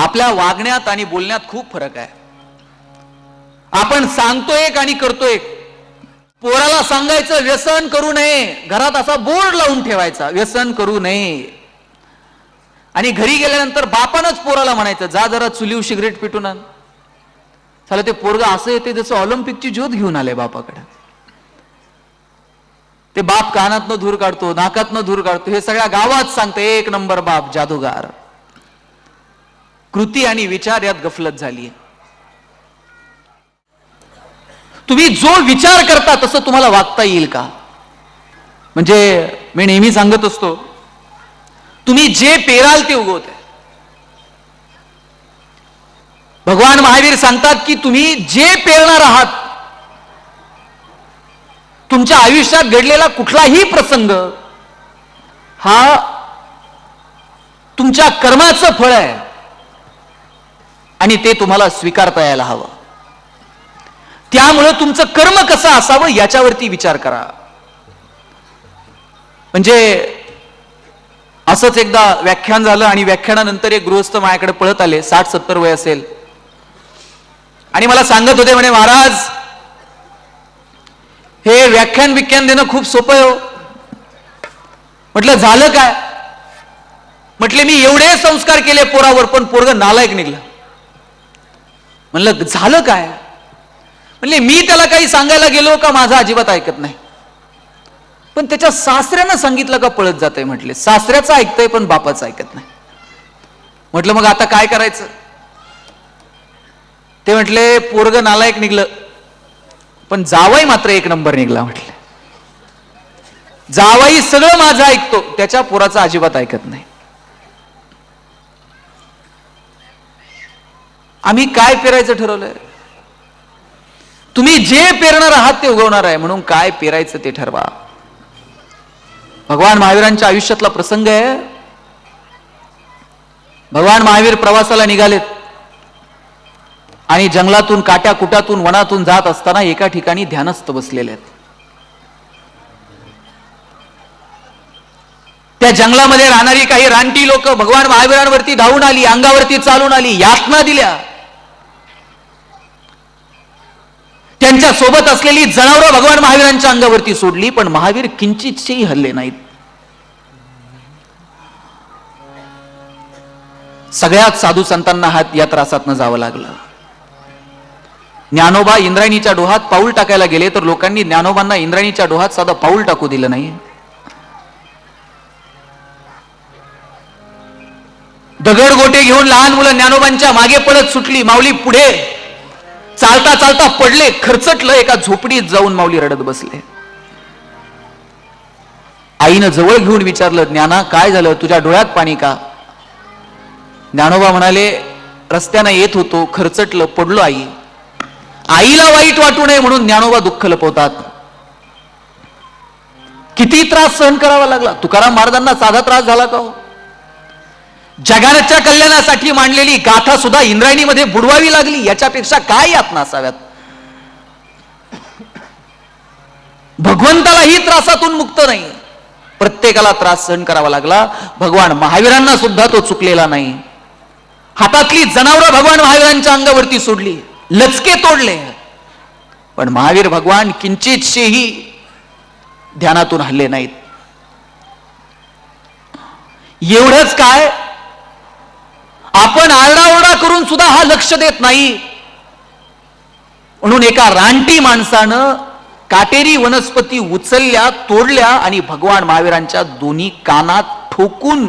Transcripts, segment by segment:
आपल्या वागण्यात आणि बोलण्यात खूप फरक आहे. आपण सांगतो एक आणि करतो एक. पोराला सांगायचं व्यसन करू नये, घरात असा बोर्ड लावून ठेवायचा व्यसन करू नये, आणि घरी गेल्यानंतर बापानच पोराला म्हणायचं जा जरा चुलीव सिगरेट पिटून आण. चला ते पोरग असं येते जसं ऑलिम्पिकची ज्योत घेऊन आले बापाकडे. ते बाप कानातनं धूर काढतो, नाकातनं धूर काढतो, हे सगळ्या गावात सांगते एक नंबर बाप जादूगार. कृती आणि विचार यात गफलत झाली. तुम्ही जो विचार करता तसं तुम्हाला वागता येईल का? म्हणजे मी नेहमी सांगत असतो, तुम्ही जे पेराल ते उगवते. भगवान महावीर सांगतात की तुम्ही जे पेरणार आहात, तुमच्या आयुष्यात घडलेला कुठलाही प्रसंग हा तुमच्या कर्माचं फळ आहे आणि ते तुम्हाला स्वीकारता यायला हवं. त्यामुळे तुमचं कर्म कसं असावं याच्यावरती विचार करा. म्हणजे असंच एकदा व्याख्यान झालं आणि व्याख्यानानंतर एक गृहस्थ माझ्याकडे पळत आले, 60-70 वय असेल, आणि मला सांगत होते, म्हणे महाराज हे व्याख्यान देणं खूप सोपं आहे हो. म्हटलं झालं काय? म्हटले मी एवढे संस्कार केले पोरावर पण पोरग नालायक निघलं. म्हणलं झालं काय? म्हणले मी त्याला काही सांगायला गेलो का माझा अजिबात ऐकत नाही, पण त्याच्या सासऱ्यानं सांगितलं का पळत जातंय. म्हटले सासऱ्याचं ऐकतंय पण बापाचं ऐकत नाही. म्हटलं मग आता काय करायचं? ते म्हटले पोरग नालायक निघलं पण जावाई मात्र एक नंबर निघला. म्हटले जावाई सगळं माझं ऐकतो, त्याच्या पोराचं अजिबात ऐकत नाही. आम्ही काय पेरायचं ठरवलंय? तुम्ही जे पेरणार आहात ते उगवणार आहे, म्हणून काय पेरायचं ते ठरवा. भगवान महावीरांच्या आयुष्यातला प्रसंग आहे. भगवान महावीर प्रवासाला निघालेत आणि जंगलातून काट्या कुट्यातून वनातून जात असताना एका ठिकाणी ध्यानस्थ बसलेले आहेत. त्या जंगलामध्ये राहणारी काही रानटी लोक भगवान महावीरांवरती धावून आली, अंगावरती चालून आली, यातना दिल्या. त्यांच्या सोबत असलेली जनावरं भगवान महावीरांच्या अंगावरती सोडली, पण महावीर किंचितशेही हल्ले नाहीत. सगळ्यात साधू संतांना या त्रासातनं जावं लागलं. ज्ञानोबा इंद्रायणीच्या डोहात पाऊल टाकायला गेले तर लोकांनी ज्ञानोबांना इंद्रायणीच्या डोहात साधं पाऊल टाकू दिलं नाही. दगड गोटे घेऊन लहान मुलं ज्ञानोबांच्या मागे पळत सुटली. माऊली पुढे चालता चालता पडले, खरचटलं, एका झोपडीत जाऊन माऊली रडत बसले. आईनं जवळ घेऊन विचारलं, ज्ञाना काय झालं, तुझ्या डोळ्यात पाणी का? ज्ञानोबा म्हणाले, रस्त्यानं येत होतो, खरचटलं, पडलो आई. आईला वाईट वाटू नये म्हणून ज्ञानोबा दुःख लपवतात. किती त्रास सहन करावा लागला. तुकाराम महाराजांना साधा त्रास झाला का हो? जगाच्या कल्याणासाठी मांडलेली गाथा सुद्धा इंद्रायणीमध्ये बुडवावी लागली. याच्यापेक्षा काय यातना असाव्यात? भगवंतालाही त्रासातून मुक्त नाही, प्रत्येकाला त्रास सहन करावा लागला. भगवान महावीरांना सुद्धा तो चुकलेला नाही. हातातली जनावरं भगवान महावीरांच्या अंगावरती सोडली, लचके तोडले, पण महावीर भगवान किंचितशेही ध्यानातून हल्ले नाहीत. एवढंच काय, आपण आरडाओरडा करून सुद्धा हा लक्ष देत नाही. म्हणून एका रानटी माणसानं काटेरी वनस्पती उचलल्या, तोडल्या आणि भगवान महावीरांच्या दोन्ही कानात ठोकून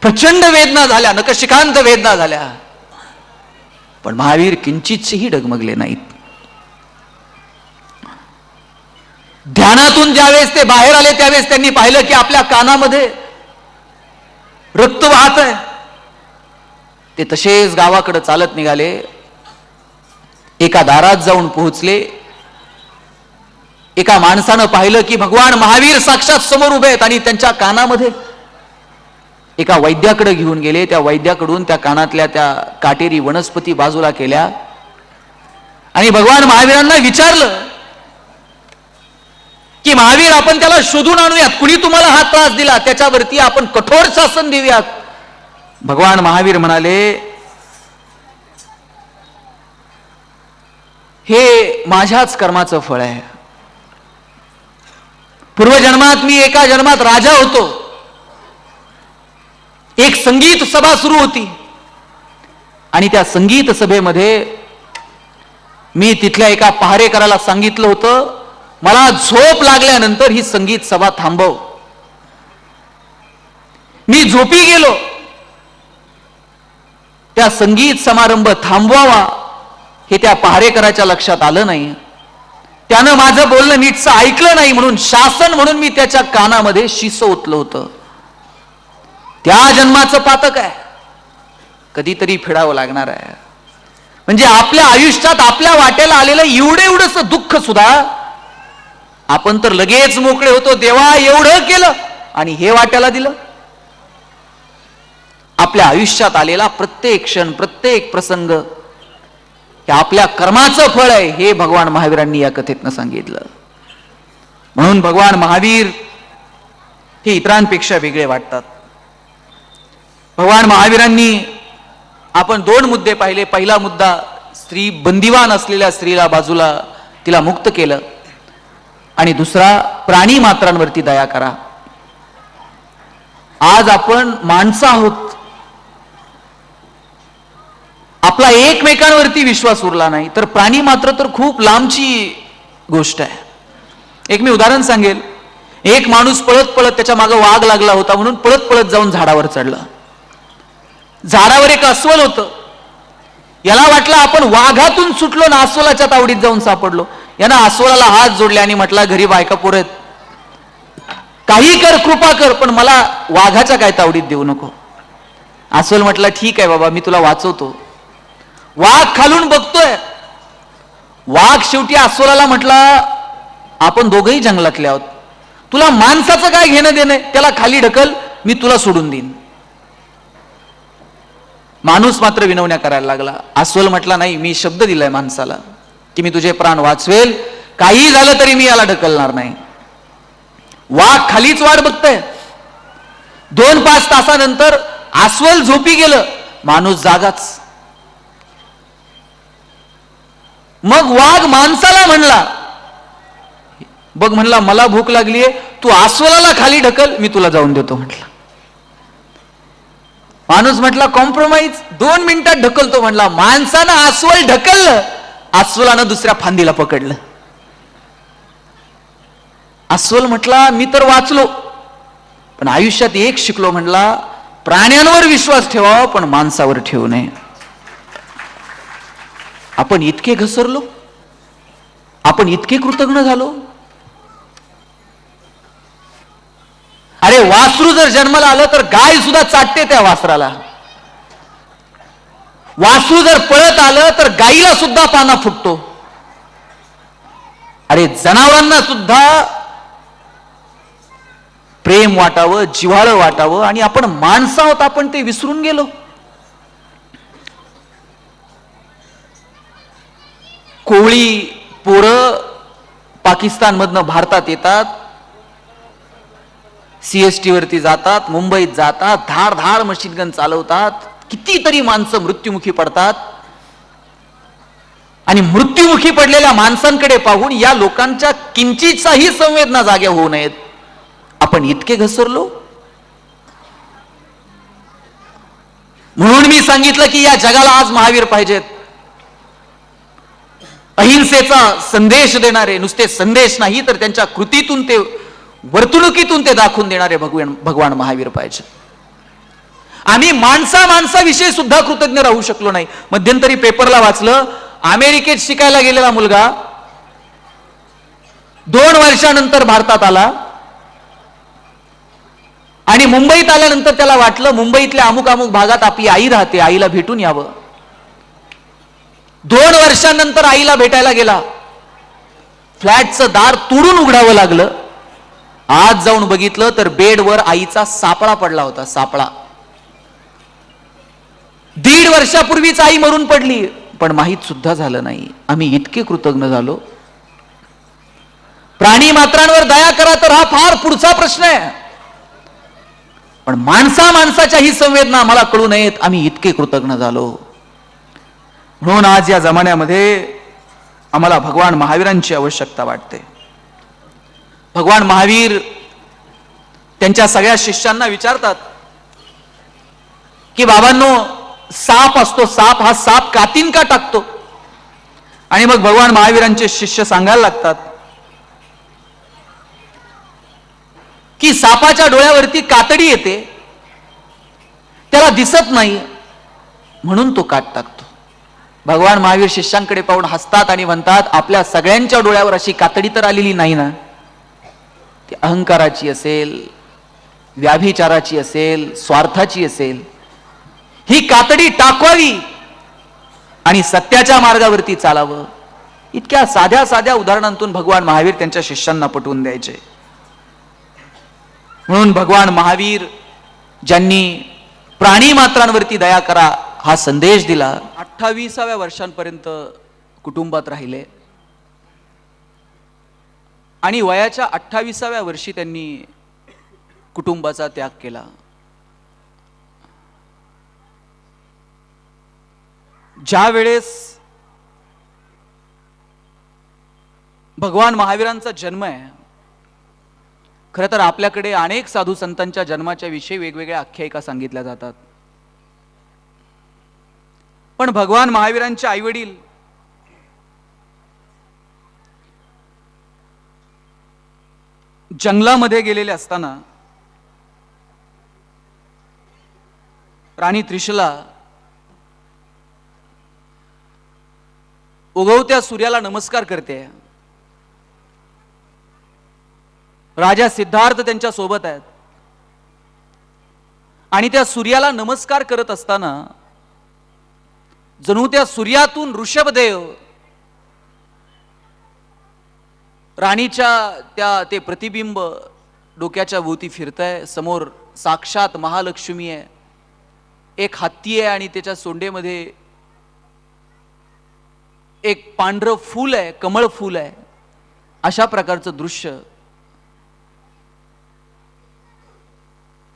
प्रचंड वेदना झाल्या, नखशिखांत वेदना झाल्या, पण महावीर किंचितशेही डगमगले नाहीत. ध्यानातून ज्यावेळेस ते बाहेर आले त्यावेळेस त्यांनी पाहिलं की आपल्या कानामध्ये रक्त वाहत आहे. ते तसेच गावाकडे चालत निघाले. एका दारात जाऊन पोहोचले. एका माणसानं पाहिलं की भगवान महावीर साक्षात समोर उभे आहेत आणि त्यांच्या कानामध्ये एका वैद्याकडे घेऊन गेले. त्या वैद्याकडून त्या कानातल्या त्या काटेरी वनस्पती बाजूला केल्या आणि भगवान महावीरांना विचारलं की महावीर, आपण त्याला शोधून आणूयात. कुणी तुम्हाला हा त्रास दिला त्याच्यावरती आपण कठोर शासन देऊयात. भगवान महावीर म्हणाले, हे माझ्याच कर्माचं फळ आहे. पूर्वजन्मात मी एका जन्मात राजा होतो. एक संगीत सभा सुरू होती आणि त्या संगीत सभेमध्ये मी तिथल्या एका पहारेकराला सांगितलं होतं, मला झोप लागल्यानंतर ही संगीत सभा थांबव. मी झोपी गेलो. त्या संगीत समारंभ थांबवावा हे त्या पहारेकराच्या लक्षात आलं नाही. त्यानं माझं बोलणं नीटसं ऐकलं नाही, म्हणून शासन म्हणून मी त्याच्या कानामध्ये शिस ओतलं होतं. त्या जन्माचं पातक आहे, कधीतरी फेडावं लागणार आहे. म्हणजे आपल्या आयुष्यात आपल्या वाट्याला आलेलं एवढेस दुःख सुद्धा आपण तर लगेच मोकळे होतो, देवा एवढं केलं आणि हे वाट्याला दिलं. आपल्या आयुष्यात आलेला प्रत्येक क्षण, प्रत्येक प्रसंग हे आपल्या कर्माचं फळ आहे, हे भगवान महावीरांनी या कथेतनं सांगितलं. म्हणून भगवान महावीर हे इतरांपेक्षा वेगळे वाटतात. भगवान महावीरांनी आपण दोन मुद्दे पाहिले. पहिला मुद्दा, स्त्री बंदिवान असलेल्या स्त्रीला बाजूला तिला मुक्त केलं. आणि दुसरा, प्राणी मात्रांवरती दया करा. आज आपण माणसं आहोत, आपला एकमेकांवरती विश्वास उरला नाही, तर प्राणी मात्र तर खूप लांबची गोष्ट आहे. एक मी उदाहरण सांगेल. एक माणूस पळत पळत, त्याच्या मागे वाघ लागला होता म्हणून पळत पळत जाऊन झाडावर चढला. झाडावर एक अस्वल होतं. याला वाटलं आपण वाघातून सुटलो ना अस्वलाच्या तावडीत जाऊन सापडलो. यानं अस्वलाला हात जोडले आणि म्हटला, घरी बायका पोरत, काही कर, कृपा कर, पण मला वाघाच्या काय तावडीत देऊ नको. अस्वल म्हटला, ठीक आहे बाबा, मी तुला वाचवतो. वाघ खालून बघतोय. वाघ शेवटी अस्वलाला म्हटला, आपण दोघंही जंगलातले आहोत, तुला माणसाचं काय घेणं देणं, त्याला खाली ढकल, मी तुला सोडून देईन. माणूस मात्र विनवण्या करायला लागला. अस्वल म्हटला, नाही, मी शब्द दिलाय माणसाला की मी तुझे प्राण वाचवेल, काही झालं तरी मी याला ढकलणार नाही. वाघ खालीच वाट बघतोय. 2-5 तासानंतर अस्वल झोपी गेलं, माणूस जागाच. मग वाघ माणसाला म्हणला, बघ म्हणला, मला भूक लागलीये, तू अस्वलाला खाली ढकल, मी तुला जाऊन देतो म्हटला. माणूस म्हटला, कॉम्प्रोमाइज, 2 मिनिटात ढकलतो म्हणला. माणसानं अस्वल ढकललं, अस्वलानं दुसऱ्या फांदीला पकडलं. अस्वल म्हटला, मी तर वाचलो, पण आयुष्यात एक शिकलो म्हणला, प्राण्यांवर विश्वास ठेवावा पण माणसावर ठेवू नये. आपण इतके घसरलो, आपण इतके कृतज्ञ झालो. अरे वासरू जर जन्माला आलं तर गाय सुद्धा चाटते त्या वासराला. वासरू जर पळत आलं तर गाईला सुद्धा पाना फुटतो. अरे जनावरांना सुद्धा प्रेम वाटावं, जिव्हाळं वाटावं, आणि आपण माणसं आहोत, आपण ते विसरून गेलो. कोळी पोरं पाकिस्तानमधनं भारतात येतात, CST वरती जातात, मुंबईत जातात, धार धार मशीन गन चालवतात, कितीतरी माणसं मृत्युमुखी पडतात. आणि मृत्युमुखी पडलेल्या माणसांकडे पाहून या लोकांच्या किंचितचाही संवेदना जाग्या होऊ नयेत. आपण इतके घसरलो. म्हणून मी सांगितलं की या जगाला आज महावीर पाहिजेत. अहिंसेचा संदेश देणारे, नुसते संदेश नाही तर त्यांच्या कृतीतून, ते वर्तणुकीतून ते दाखवून देणारे भगवान महावीर पाहिजे. आम्ही माणसाविषयी सुद्धा कृतज्ञ राहू शकलो नाही. मध्यंतरी पेपरला वाचलं, अमेरिकेत शिकायला गेलेला मुलगा 2 वर्षानंतर भारतात आला आणि मुंबईत आल्यानंतर त्याला वाटलं मुंबईतल्या अमुक अमुक भागात आपली आई राहते, आईला भेटून यावं. 2 वर्षांनंतर आईला भेटायला गेला. फ्लॅटचं दार तोडून उघडावं लागलं. आज जाऊन बघितलं तर बेडवर आईचा सापळा पडला होता. सापळा. 1.5 वर्षापूर्वीच आई मरून पडली, पण माहित सुद्धा झालं नाही. आम्ही इतके कृतज्ञ झालो. प्राणी मात्रांवर दया करा तर हा फार पुढचा प्रश्न आहे. पण माणसाच्याही संवेदना आम्हाला कळू नयेत, आम्ही इतके कृतज्ञ झालो. म्हणून आज या जमान्यामध्ये आम्हाला भगवान महावीरांची आवश्यकता वाटते. भगवान महावीर त्यांच्या सगळ्या शिष्यांना विचारतात की बाबांनो, साप असतो, साप हा साप कातीन का टाकतो? आणि मग भगवान महावीरांचे शिष्य सांगायला लागतात की सापाच्या डोळ्यावरती कातडी येते, त्याला दिसत नाही म्हणून तो काट टाकतो. भगवान महावीर शिष्यांकडे पाहून हसतात आणि म्हणतात, आपल्या सगळ्यांच्या डोळ्यावर अशी कातडी तर आलेली नाही ना? ती अहंकाराची असेल, व्याभिचाराची असेल, स्वार्थाची असेल. ही कातडी टाकवावी आणि सत्याच्या मार्गावरती चालावं. इतक्या साध्या साध्या उदाहरणांतून भगवान महावीर त्यांच्या शिष्यांना पटवून द्यायचे. म्हणून भगवान महावीर ज्यांनी प्राणी मात्रांवरती दया करा हा संदेश दिला, 28व्या वर्षांपर्यंत कुटुंबात राहिले आणि वयाच्या 28व्या वर्षी त्यांनी कुटुंबाचा त्याग केला. ज्या वेळेस भगवान महावीरांचा जन्म आहे, खरं तर आपल्याकडे अनेक साधू संतांच्या जन्माच्या विषयी वेगवेगळ्या आख्यायिका सांगितल्या जातात. पण भगवान महावीरांचे आईवडील जंगलामध्ये गेलेले असताना राणी त्रिशला उगवत्या सूर्याला नमस्कार करते. राजा सिद्धार्थ त्यांच्या सोबत आहेत आणि त्या सूर्याला नमस्कार करत असताना जणू त्या सूर्यातून ऋषभदेव राणीच्या ते प्रतिबिंब डोक्याच्या भोवती फिरतंय. समोर साक्षात महालक्ष्मी आहे, एक हत्ती आहे आणि त्याच्या सोंडेमध्ये एक पांढरं फूल आहे, कमळ फूल आहे. अशा प्रकारचं दृश्य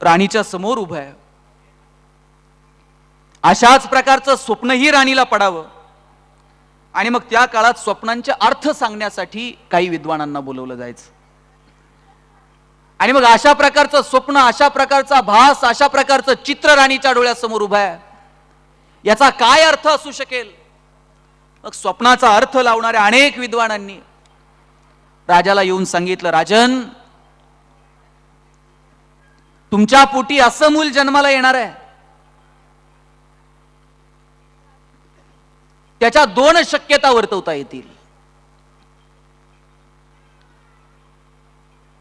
राणीच्या समोर उभं आहे. अशाच प्रकारचं स्वप्नही राणीला पडावं आणि मग त्या काळात स्वप्नांचे अर्थ सांगण्यासाठी काही विद्वानांना बोलवलं जायचं. आणि मग अशा प्रकारचं स्वप्न, अशा प्रकारचा भास, अशा प्रकारचं चित्र राणीच्या डोळ्यासमोर उभं आहे. याचा काय अर्थ असू शकेल? मग स्वप्नाचा अर्थ लावणाऱ्या अनेक विद्वानांनी राजाला येऊन सांगितलं, राजन, तुमच्या पोटी असं मूल जन्माला येणार आहे, त्याच्या 2 शक्यता वर्तवता येतील.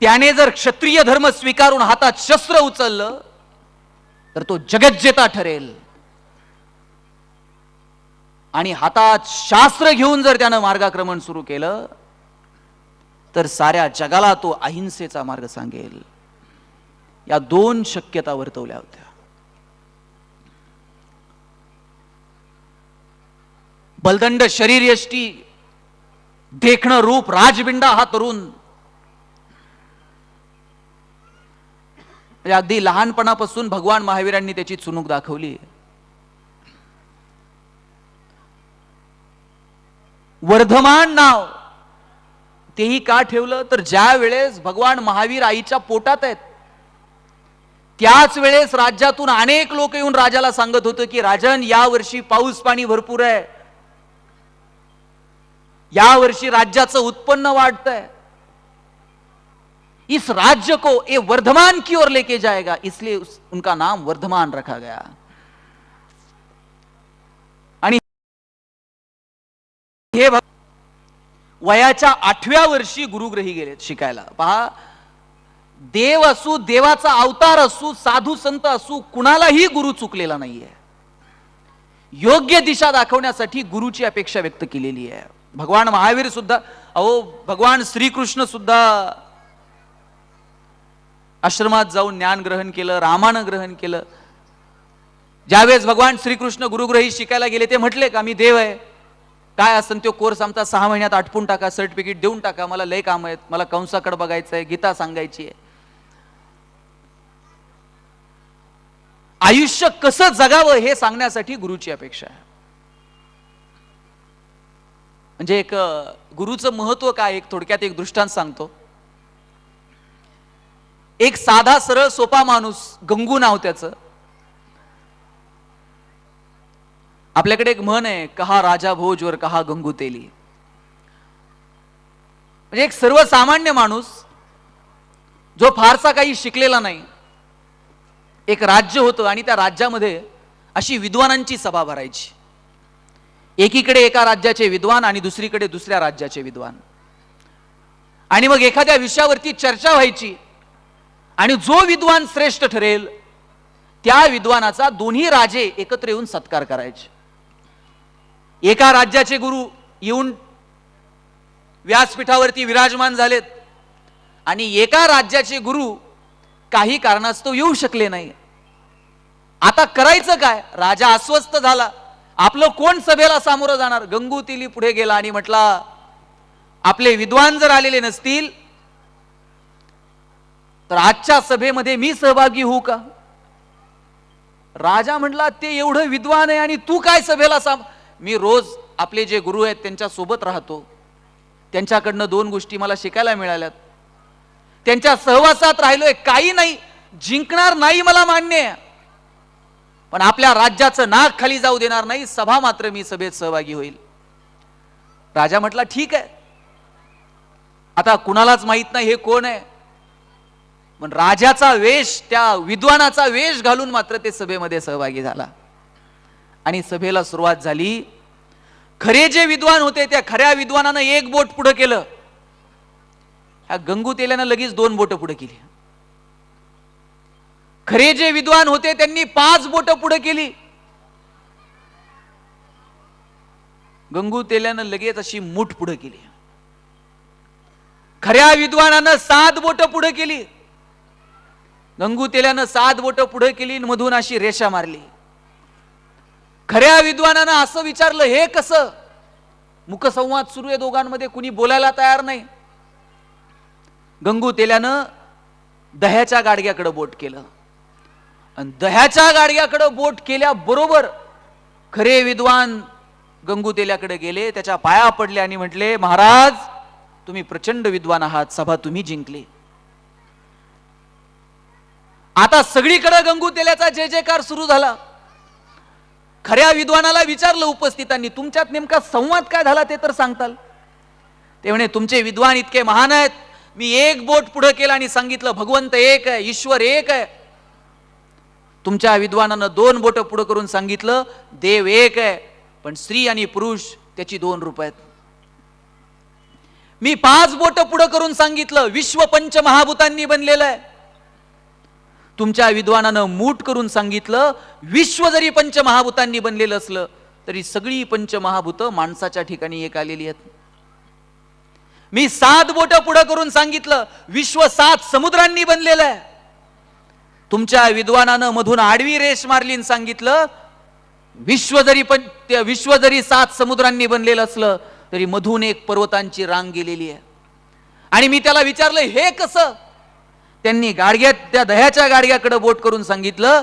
त्याने जर क्षत्रिय धर्म स्वीकारून हातात शस्त्र उचललं तर तो जगज्जेता ठरेल आणि हातात शास्त्र घेऊन जर त्यानं मार्गाक्रमण सुरू केलं तर साऱ्या जगाला तो अहिंसेचा मार्ग सांगेल. या 2 शक्यता वर्तवल्या होत्या. बलदंड शरीर यष्टी, देखणं रूप, राजबिंडा हा तरुण, म्हणजे अगदी लहानपणापासून भगवान महावीरांनी त्याची चुणूक दाखवली. वर्धमान नाव तेही का ठेवलं तर ज्या वेळेस भगवान महावीर आईच्या पोटात आहेत त्याच वेळेस राज्यातून अनेक लोक येऊन राजाला सांगत होते की राजन, या वर्षी पाऊस पाणी भरपूर आहे, या वर्षी राज्याचं उत्पन्न वाढतंय, इस राज्य को ये वर्धमान की ओर लेके जाएगा, इसलिए उनका नाम वर्धमान रखा गया. आणि हे वयाच्या 8व्या वर्षी गुरुग्रही गेले शिकायला. पहा, देव असू, देवाचा अवतार असू, साधू संत असू, कुणालाही गुरु चुकलेला नाहीये. योग्य दिशा दाखवण्यासाठी गुरुची अपेक्षा व्यक्त केलेली आहे. भगवान महावीर सुद्धा, भगवान श्रीकृष्ण सुद्धा आश्रमात जाऊन ज्ञान ग्रहण केलं, रामानं ग्रहण केलं. ज्यावेळेस भगवान श्रीकृष्ण गुरुग्रही शिकायला गेले ते म्हटले का मी देव आहे, काय असन तो कोर्स आमचा 6 महिन्यात आटपून टाका, सर्टिफिकेट देऊन टाका, मला लय काम आहेत, मला कंसाकडे बघायचं आहे, गीता सांगायची आहे. आयुष्य कसं जगावं हे सांगण्यासाठी गुरुची अपेक्षा आहे. म्हणजे एक गुरुचं महत्व काय, एक थोडक्यात एक दृष्टांत सांगतो. एक साधा सरळ सोपा माणूस, गंगू नाव त्याचं. आपल्याकडे एक म्हण आहे, कहा राजा भोज वर कहा गंगू तेली. म्हणजे एक सर्वसामान्य माणूस जो फारसा काही शिकलेला नाही. एक राज्य होतं आणि त्या राज्यामध्ये अशी विद्वानांची सभा भरायची. एकीकडे एका राज्याचे विद्वान आणि दुसरीकडे दुसऱ्या राज्याचे विद्वान. आणि मग एखाद्या विषयावरती चर्चा व्हायची आणि जो विद्वान श्रेष्ठ ठरेल त्या विद्वानाचा दोन्ही राजे एकत्र येऊन सत्कार करायचे. एका राज्याचे गुरु येऊन व्यासपीठावरती विराजमान झालेत आणि एका राज्याचे गुरु काही कारणास्तव येऊ शकले नाही. आता करायचं काय? राजा अस्वस्थ झाला. आपलं कोण सभेला सामोरं जाणार? गंगू तेली पुढे गेला आणि म्हटला, आपले विद्वान जर आलेले नसतील तर आजच्या सभेमध्ये मी सहभागी होऊ का? राजा म्हटला, ते एवढं विद्वान आहे आणि तू काय सभेला मी रोज आपले जे गुरु आहेत त्यांच्या सोबत राहतो, त्यांच्याकडनं 2 गोष्टी मला शिकायला मिळाल्यात, त्यांच्या सहवासात राहिलोय. काही नाही, जिंकणार नाही मला मान्य आहे, पण आपल्या राज्याचं नाक खाली जाऊ देणार नाही. सभा मात्र मी सभेत सहभागी होईल. राजा म्हटला, ठीक आहे. आता कुणालाच माहित नाही हे कोण आहे, पण राजाचा वेश, त्या विद्वानाचा वेश घालून मात्र ते सभेमध्ये सहभागी झाला. आणि सभेला सुरुवात झाली. खरे जे विद्वान होते त्या खऱ्या विद्वानानं 1 बोट पुढे केलं. ह्या गंगू तेल्यानं लगेच 2 बोट पुढे केली. खरे जे विद्वान होते त्यांनी 5 बोट पुढे केली. गंगू तेल्यानं लगेच अशी मूठ पुढे केली. खऱ्या विद्वानानं 7 बोट पुढे केली. गंगू तेल्यानं 7 बोट पुढे केली, मधून अशी रेषा मारली. खऱ्या विद्वानानं असं विचारलं, हे कसं? मुखसंवाद सुरू आहे दोघांमध्ये, कुणी बोलायला तयार नाही. गंगू तेल्यानं दह्याच्या गाडग्याकडे बोट केलं आणि दह्याच्या गाडग्याकडे बोट केल्याबरोबर खरे विद्वान गंगू तेल्याकडे गेले, त्याच्या पाया पडले आणि म्हटले, महाराज तुम्ही प्रचंड विद्वान आहात, सभा तुम्ही जिंकली. आता सगळीकडे गंगू तेल्याचा जय जयकार सुरू झाला. खऱ्या विद्वानाला विचारलं उपस्थितांनी, तुमच्यात नेमका संवाद काय झाला ते तर सांगताल? ते म्हणे, तुमचे विद्वान इतके महान आहेत, मी 1 बोट पुढे केलं आणि सांगितलं भगवंत एक आहे, ईश्वर एक आहे. तुमच्या विद्वानानं 2 बोट पुढे करून सांगितलं देव एक आहे, पण स्त्री आणि पुरुष त्याची 2 रूप आहेत. मी 5 बोट पुढे करून सांगितलं विश्व पंचमहाभूतांनी बनलेलं आहे. तुमच्या विद्वानानं मूठ करून सांगितलं विश्व जरी पंचमहाभूतांनी बनलेलं असलं तरी सगळी पंचमहाभूत माणसाच्या ठिकाणी एक आलेली आहेत. मी 7 बोट पुढे करून सांगितलं विश्व 7 समुद्रांनी बनलेलं आहे. तुमच्या विद्वानानं मधून आडवी रेष मारली आणि सांगितलं विश्व जरी 7 समुद्रांनी बनलेलं असलं तरी मधून एक पर्वतांची रांग गेलेली आहे. आणि मी त्याला विचारलं हे कसं? त्यांनी त्या दह्याच्या गाडग्याकडे बोट करून सांगितलं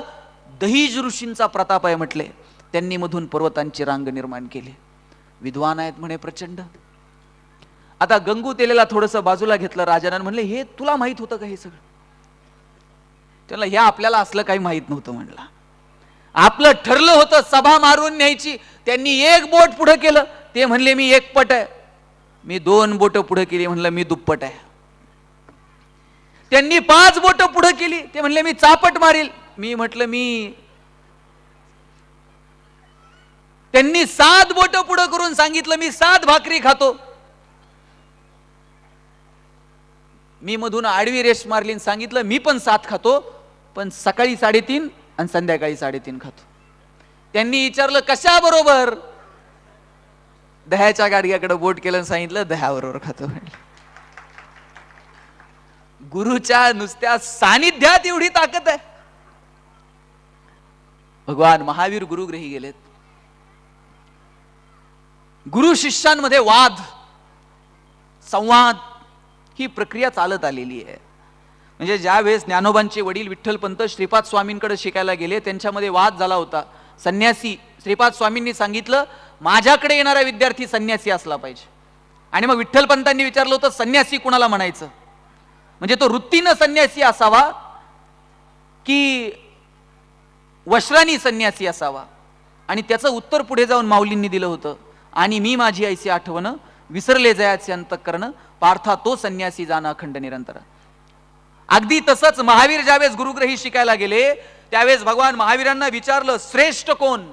दहीज ऋषींचा प्रताप आहे म्हटले. त्यांनी मधून पर्वतांची रांग निर्माण केली. विद्वान आहेत म्हणे प्रचंड. आता गंगू तेलेला थोडंसं बाजूला घेतलं राजानं, म्हणले हे तुला माहित होतं का हे सगळं? त्याला हे आपल्याला असलं काही माहित नव्हतं म्हणला. आपलं ठरलं होतं सभा मारून न्यायची. त्यांनी 1 बोट पुढे केलं, ते म्हणले मी 1 पट आहे. मी 2 बोट पुढे केली, म्हणलं मी दुप्पट आहे. त्यांनी 5 बोट पुढे केली, ते म्हणले मी चापट मारील. मी म्हटलं त्यांनी 7 बोट पुढे करून सांगितलं मी 7 भाकरी खातो. मी मधून आडवी रेष मारली आणि सांगितलं मी पण 7 खातो, पण सकाळी 3.5 आणि संध्याकाळी 3.5 खातो. त्यांनी विचारलं कशा बरोबर? दह्याच्या गाडग्याकडे बोट केलं आणि सांगितलं दह्याबरोबर खातो. गुरुच्या नुसत्या सानिध्यात एवढी ताकद आहे. भगवान महावीर गुरुगृही गेलेत. गुरु शिष्यांमध्ये वाद संवाद ही प्रक्रिया चालत आलेली आहे. म्हणजे ज्या वेळेस ज्ञानोबांचे वडील विठ्ठलपंत श्रीपाद स्वामींकडे शिकायला गेले, त्यांच्यामध्ये वाद झाला होता. संन्यासी श्रीपाद स्वामींनी सांगितलं माझ्याकडे येणारा विद्यार्थी संन्यासी असला पाहिजे. आणि मग विठ्ठलपंतांनी विचारलं होतं संन्यासी कुणाला म्हणायचं, म्हणजे तो वृत्तीनं संन्यासी असावा की वश्रानी संन्यासी असावा. आणि त्याचं उत्तर पुढे जाऊन माऊलींनी दिलं होतं, आणि मी माझी ऐसी आठवण विसरले जयाचे अंतःकरण पार्था तो संन्यासी जाणं अखंड निरंतर. अगदी तसंच महावीर ज्यावेळेस गुरुग्रही शिकायला गेले त्यावेळेस भगवान महावीरांना विचारलं श्रेष्ठ कोण.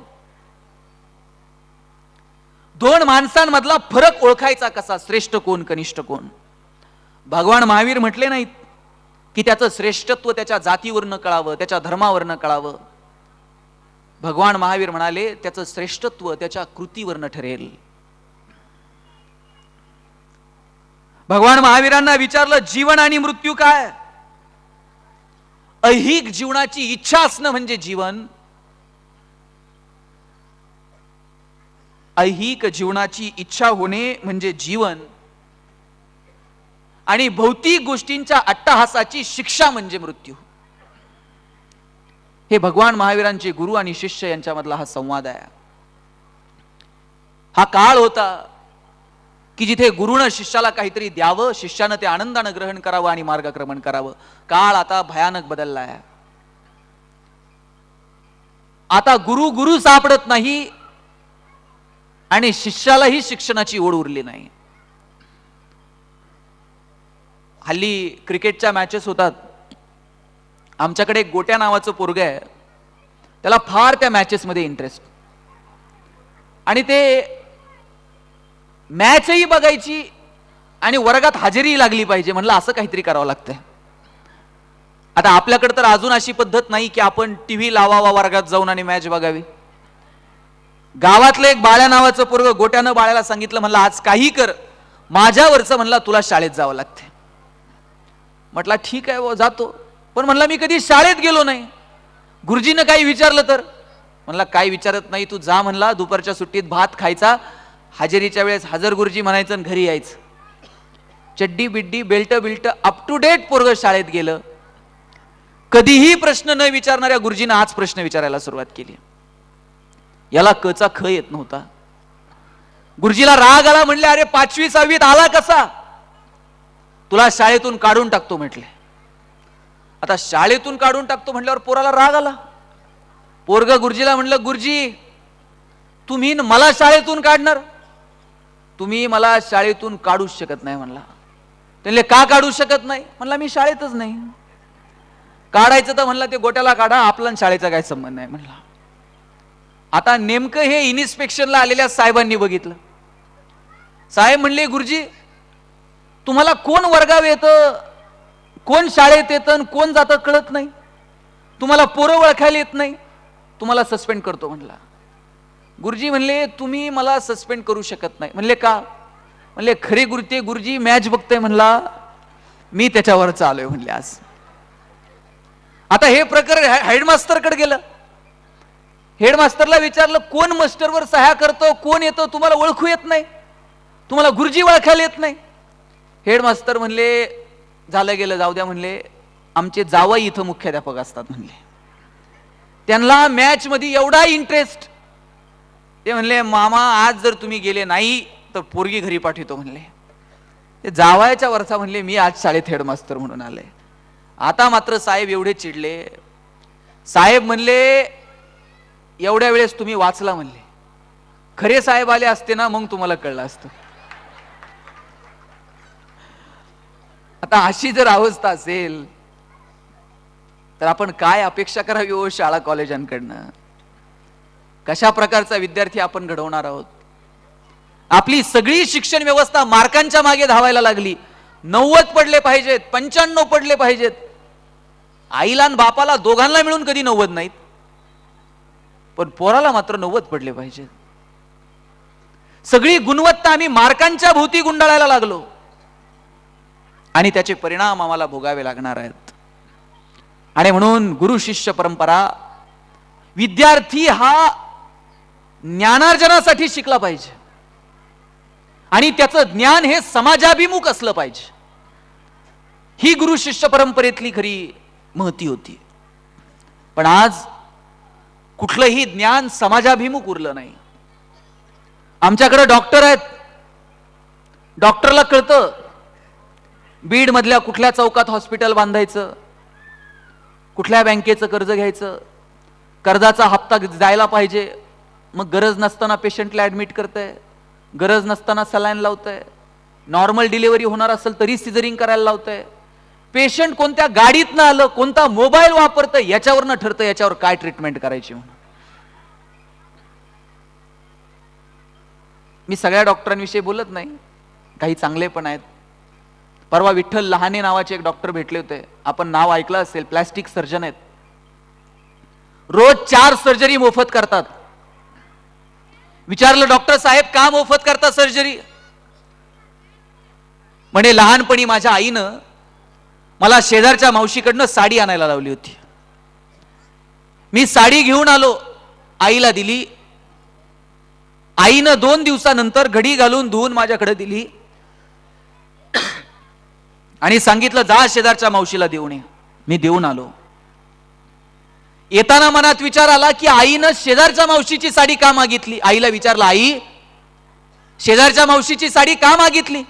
दोन माणसांमधला फरक ओळखायचा कसा, श्रेष्ठ कोण कनिष्ठ कोण. भगवान महावीर म्हटले नाहीत की त्याचं श्रेष्ठत्व त्याच्या जातीवरनं कळावं, त्याच्या धर्मावरनं कळावं. भगवान महावीर म्हणाले त्याचं श्रेष्ठत्व त्याच्या कृतीवरनं ठरेल. भगवान महावीरांना विचारलं जीवन आणि मृत्यू काय. ऐहिक जीवनाची इच्छा असणं म्हणजे जीवन, ऐहिक जीवनाची इच्छा होणे म्हणजे जीवन, आणि भौतिक गोष्टींच्या अट्टहासाची शिक्षा म्हणजे मृत्यू. हे भगवान महावीरांचे गुरु आणि शिष्य यांच्यामधला हा संवाद आहे. हा काळ होता की जिथे गुरुनं शिष्याला काहीतरी द्यावं, शिष्यानं ते आनंदानं ग्रहण करावं आणि मार्गक्रमण करावं. काळ आता भयानक बदलला आहे. आता गुरु गुरु सापडत नाही आणि शिष्यालाही शिक्षणाची ओढ उरली नाही. हल्ली क्रिकेटच्या मॅचेस होतात. आमच्याकडे एक गोट्या नावाचं पोरग आहे, त्याला फार त्या मॅचेसमध्ये इंटरेस्ट, आणि ते मॅचही बघायची आणि वर्गात हजेरी लागली पाहिजे. म्हणलं असं काहीतरी करावं लागतंय. आता आपल्याकडे तर अजून अशी पद्धत नाही की आपण टीव्ही लावावा वर्गात जाऊन आणि मॅच बघावी. गावातलं एक बाळ्या नावाचं पोरग गोट्यानं बाळ्याला सांगितलं, म्हणलं आज काही कर, माझ्यावरचं म्हणला तुला शाळेत जावं लागते. म्हटलं ठीक आहे जातो, पण म्हणला मी कधी शाळेत गेलो नाही. गुरुजीनं काही विचारलं तर, म्हणला काय विचारत नाही, तू जा म्हणला, दुपारच्या सुट्टीत भात खायचा, हजेरीच्या वेळेस हजर गुरुजी म्हणायचं आणि घरी यायचं. चड्डी बिड्डी belt built up to date पोरग शाळेत गेलं. कधीही प्रश्न न विचारणाऱ्या गुरुजीनं आज प्रश्न विचारायला सुरुवात केली. याला कचा ख येत नव्हता. गुरुजीला राग आला, म्हणले अरे 5वी 6वीत आला कसा, तुला शाळेतून काढून टाकतो म्हटले. आता शाळेतून काढून टाकतो म्हटल्यावर पोराला राग आला. पोरग गुरुजीला म्हणलं गुरुजी तुम्ही मला शाळेतून काढणार, तुम्ही मला शाळेतून काढूच शकत नाही म्हणला. त्यांनी का काढू शकत नाही, म्हणला मी शाळेतच नाही. काढायचं तर म्हणला ते गोट्याला काढा, आपला शाळेचा काय संबंध नाही म्हणला. आता नेमकं हे इन्स्पेक्शनला आलेल्या साहेबांनी बघितलं. साहेब म्हणले गुरुजी तुम्हाला कोण वर्गाव येतं, कोण शाळेत येतं, कोण जातं कळत नाही, तुम्हाला पोरं ओळखायला येत नाही, तुम्हाला सस्पेंड करतो म्हणला. गुरुजी म्हणले तुम्ही मला सस्पेंड करू शकत नाही. म्हणले का, म्हणले खरे गुरुजी मॅच बघतोय म्हणला, मी त्याच्यावर चालूय म्हणले आज. आता हे प्रकरण हेडमास्टरकडे गेलं. हेडमास्टरला विचारलं कोण मास्टरवर सह्या करतो, कोण येतो, तुम्हाला ओळखू येत नाही, तुम्हाला गुरुजी ओळखायला येत नाही. हेडमास्टर म्हणले झालं गेलं जाऊ द्या म्हणले, आमचे जावई इथं मुख्याध्यापक असतात म्हणले, त्यांना मॅच मध्ये एवढा इंटरेस्ट, ते म्हणले मामा आज जर तुम्ही गेले नाही तर पोरगी घरी पाठवतो म्हणले. ते जावयाच्या वरचा म्हणले मी आज शाळेत हेडमास्टर म्हणून आले. आता मात्र साहेब एवढे चिडले. साहेब म्हणले एवढ्या वेळेस तुम्ही वाचला म्हणले, खरे साहेब आले असते ना मग तुम्हाला कळलं असतं. आता अशी जर अवस्था असेल तर आपण काय अपेक्षा करावी हो शाळा कॉलेजांकडनं. कशा प्रकारचा विद्यार्थी आपण घडवणार आहोत. आपली सगळी शिक्षण व्यवस्था मार्कांच्या मागे धावायला लागली. 90 पडले पाहिजेत, 95 पडले पाहिजेत. आईला आणि बापाला दोघांना मिळून कधी 90 नाहीत, पण पोराला मात्र 90 पडले पाहिजेत. सगळी गुणवत्ता आम्ही मार्कांच्या भोवती गुंडाळायला लागलो आणि त्याचे परिणाम आम्हाला भोगावे लागणार आहेत. आणि म्हणून गुरु शिष्य परंपरा, विद्यार्थी हा ज्ञानार्जनासाठी शिकला पाहिजे आणि त्याचं ज्ञान हे समाजाभिमुख असलं पाहिजे. ही गुरु शिष्य परंपरेतली खरी महती होती. पण आज कुठलंही ज्ञान समाजाभिमुख उरलं नाही. आमच्याकडे डॉक्टर आहेत, डॉक्टरला कळतं बीड मधल्या कुठल्या चौकात हॉस्पिटल बांधायचं, कुठल्या बँकेचं कर्ज घ्यायचं, कर्जाचा हप्ता जायला पाहिजे, मग गरज नसताना पेशंटला ऍडमिट करतंय, गरज नसताना सलाईन लावतंय, नॉर्मल डिलिव्हरी होणार असेल तरी सिझरिंग करायला लावतंय. पेशंट कोणत्या गाडीतनं आलं, कोणता मोबाईल वापरतंय याच्यावरनं ठरतं याच्यावर काय ट्रीटमेंट करायची म्हणून. मी सगळ्या डॉक्टरांविषयी बोलत नाही, काही चांगले पण आहेत. परवा विठ्ठल लहाने नावाचे एक डॉक्टर भेटले होते, आपण नाव ऐकलं असेल, प्लॅस्टिक सर्जन आहेत. रोज 4 सर्जरी मोफत करतात. विचारलं डॉक्टर साहेब का मोफत करता सर्जरी? म्हणे लहानपणी माझ्या आईनं मला शेजारच्या मावशीकडनं साडी आणायला लावली होती. मी साडी घेऊन आलो, आईला दिली. आईनं 2 दिवसानंतर घडी घालून धुवून माझ्याकडे दिली आणि सांगितलं जा शेजारच्या मावशीला देऊन ये. मी देऊन आलो. येताना मनात विचार आला की आईनं शेजारच्या मावशीची साडी का मागितली. आईला विचारलं आई शेजारच्या मावशीची साडी का मागितली?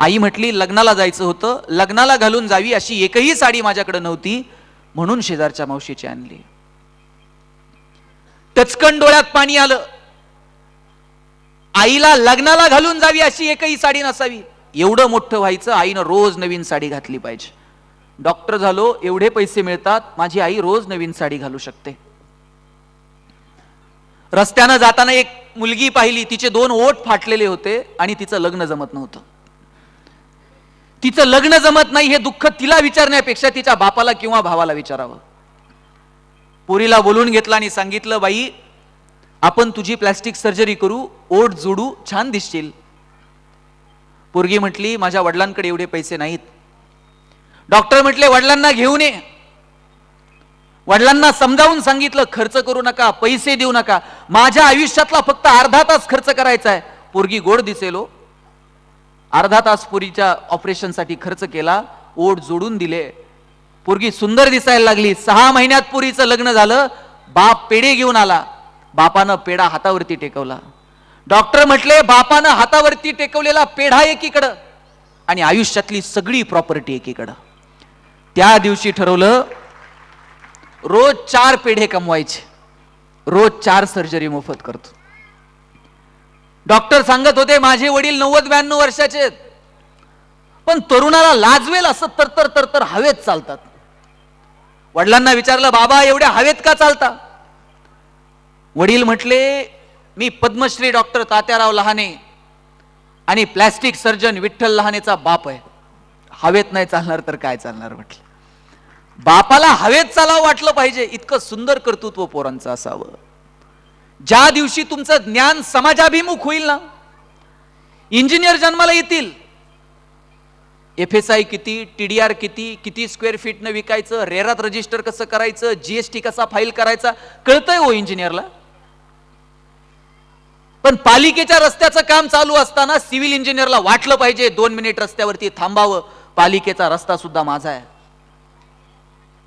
आई म्हटली लग्नाला जायचं होतं, लग्नाला घालून जावी अशी एकही साडी माझ्याकडे नव्हती, म्हणून शेजारच्या मावशीची आणली. टचकन डोळ्यात पाणी आलं. आईला लग्नाला घालून जावी अशी एकही साडी नसावी. एवढं मोठं व्हायचं, आईनं रोज नवीन साडी घातली पाहिजे. डॉक्टर झालो, एवढे पैसे मिळतात, माझी आई रोज नवीन साडी घालू शकते. रस्त्यानं जाताना एक मुलगी पाहिली, तिचे 2 ओठ फाटलेले होते आणि तिचं लग्न जमत नव्हतं. तिचं लग्न जमत नाही हे दुःख तिला विचारण्यापेक्षा तिच्या बापाला किंवा भावाला विचारावं. पोरीला बोलून घेतला आणि सांगितलं बाई आपण तुझी प्लॅस्टिक सर्जरी करू, ओठ जोडू, छान दिसशील. पोरगी म्हटली माझ्या वडिलांकडे एवढे पैसे नाहीत. डॉक्टर म्हटले वडिलांना घेऊन ये. वडिलांना समजावून सांगितलं खर्च करू नका, पैसे देऊ नका, माझ्या आयुष्यातला फक्त अर्धा तास खर्च करायचा आहे. पोरगी गोड दिसेलो, अर्धा तास पोरीच्या ऑपरेशनसाठी खर्च केला, ओठ जोडून दिले, पोरगी सुंदर दिसायला लागली. 6 महिन्यात पोरीचं लग्न झालं. बाप पेढे घेऊन आला, बापानं पेढा हातावरती टेकवला. डॉक्टर म्हटले बापानं हातावरती टेकवलेला पेढा एकीकडं आणि आयुष्यातली सगळी प्रॉपर्टी एकीकडं. त्या दिवशी ठरवलं रोज 4 पेढे कमवायचे, रोज 4 सर्जरी मोफत करतो. डॉक्टर सांगत होते माझे वडील 90-92 वर्षाचे आहेत, पण तरुणाला लाजवेल असं तरतर तरतर हवेत चालतात. वडिलांना विचारलं बाबा एवढ्या हवेत का चालता? वडील म्हटले मी पद्मश्री डॉक्टर तात्याराव लहाने आणि प्लॅस्टिक सर्जन विठ्ठल लहानेचा बाप आहे. हवेत नाही चालणार तर काय चालणार म्हटलं. बापाला हवेत चालावं वाटलं पाहिजे, इतकं सुंदर कर्तृत्व पोरांचं असावं. ज्या दिवशी तुमचं ज्ञान समाजाभिमुख होईल ना, इंजिनियर जन्माला येतील, FSI किती, TDR किती, किती स्क्वेअर फीटनं विकायचं, रेरात रजिस्टर कसं करायचं, GST कसा फाईल करायचा कळतंय हो इंजिनियरला. पण पालिकेच्या रस्त्याचं काम चालू असताना सिव्हिल इंजिनियरला वाटलं पाहिजे 2 मिनिट रस्त्यावरती थांबावं, पालिकेचा रस्ता सुद्धा माझा आहे.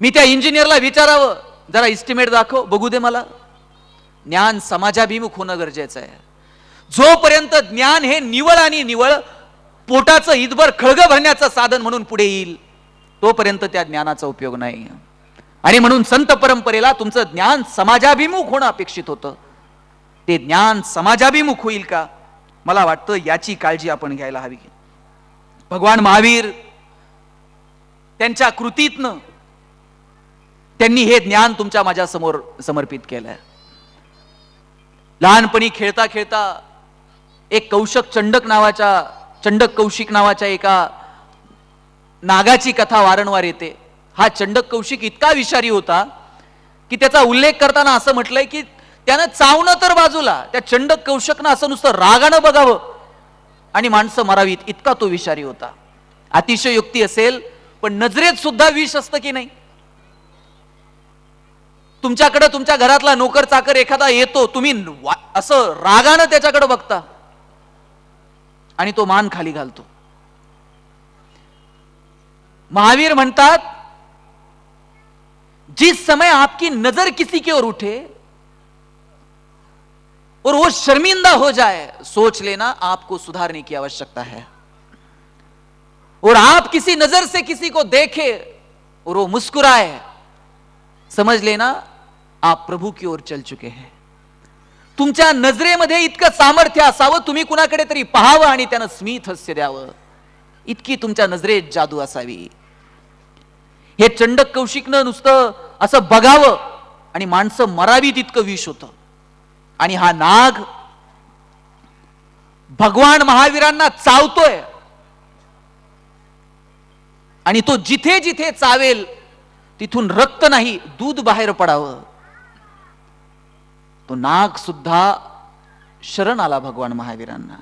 मी त्या इंजिनियरला विचारावं जरा इस्टिमेट दाखव बघू दे मला. ज्ञान समाजाभिमुख होणं गरजेचं आहे. जोपर्यंत ज्ञान हे निवळ आणि निवळ पोटाचं हितभर खळगं भरण्याचं साधन म्हणून पुढे येईल, तोपर्यंत त्या ज्ञानाचा उपयोग नाही. आणि म्हणून संत परंपरेला तुमचं ज्ञान समाजाभिमुख होणं अपेक्षित होतं. ते ज्ञान समाजाभिमुख होईल का, मला वाटतं याची काळजी आपण घ्यायला हवी. भगवान महावीर त्यांच्या कृतीतनं त्यांनी हे ज्ञान तुमच्या माझ्या समोर समर्पित केलंय. लहानपणी खेळता खेळता एक चंडक कौशिक नावाच्या एका नागाची कथा वारंवार येते. हा चंडक कौशिक इतका विषारी होता की त्याचा उल्लेख करताना असं म्हटलंय की त्यानं चावणं तर बाजूला, त्या चंडक कौशिकनं असं नुसतं रागानं बघावं आणि माणसं मरावीत, इतका तो विषारी होता. अतिशयोक्ती असेल पण नजरेत सुद्धा विष असतं की नाही. तुमच्याकडे तुमच्या घरातला नोकर चाकर एखादा येतो, तुम्ही असं रागानं त्याच्याकडे बघता आणि तो मान खाली घालतो. महावीर म्हणतात, जिस समय आपकी नजर किसी की ओर उठे और वो शर्मिंदा हो जाए, सोच लेना आपको सुधारने की आवश्यकता है। और आप किसी नजर से किसी को देखे और वो मुस्कुराए, समझ लेना आप प्रभू की ओर चल चुके हैं। तुमच्या नजरेमध्ये इतकं सामर्थ्य असावं, तुम्ही कुणाकडे तरी पाहावं आणि त्यानं स्मित हास्य द्यावं, इतकी तुमच्या नजरेत जादू असावी। हे चंडक कौशिकनं नुसतं असं बघावं आणि माणसं मरावीत इतकं विष होतं। आणि हा नाग भगवान महावीरांना चावतोय आणि तो जिथे जिथे चावेल तिथून रक्त नाही दूध बाहेर पडावं। तो नाग सुद्धा शरण आला भगवान महावीरांना।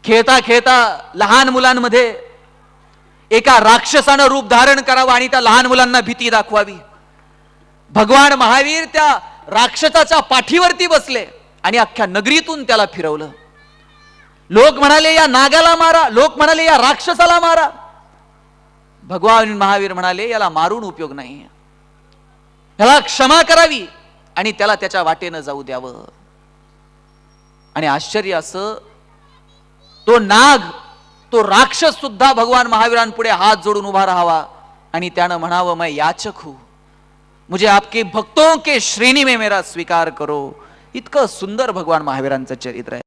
खेळता खेळता लहान मुलांमध्ये एका राक्षसानं रूप धारण करावं आणि त्या लहान मुलांना भीती दाखवावी। भगवान महावीर त्या राक्षसाच्या पाठीवरती बसले आणि अख्ख्या नगरीतून त्याला फिरवलं। लोक म्हणाले या नागाला मारा, लोक म्हणाले या राक्षसाला मारा। भगवान महावीर म्हणाले याला मारून उपयोग नाही, याला क्षमा करावी आणि त्याला त्याच्या वाटेनं जाऊ द्यावं। आणि आश्चर्य असं, तो नाग, तो राक्षस सुद्धा भगवान महावीरांपुढे हात जोडून उभा राहावा आणि त्यानं म्हणावं, मैं याचक हूं, मुझे आपके भक्तों के श्रेणी में मेरा स्वीकार करो। इतकं सुंदर भगवान महावीरांचं चरित्र आहे।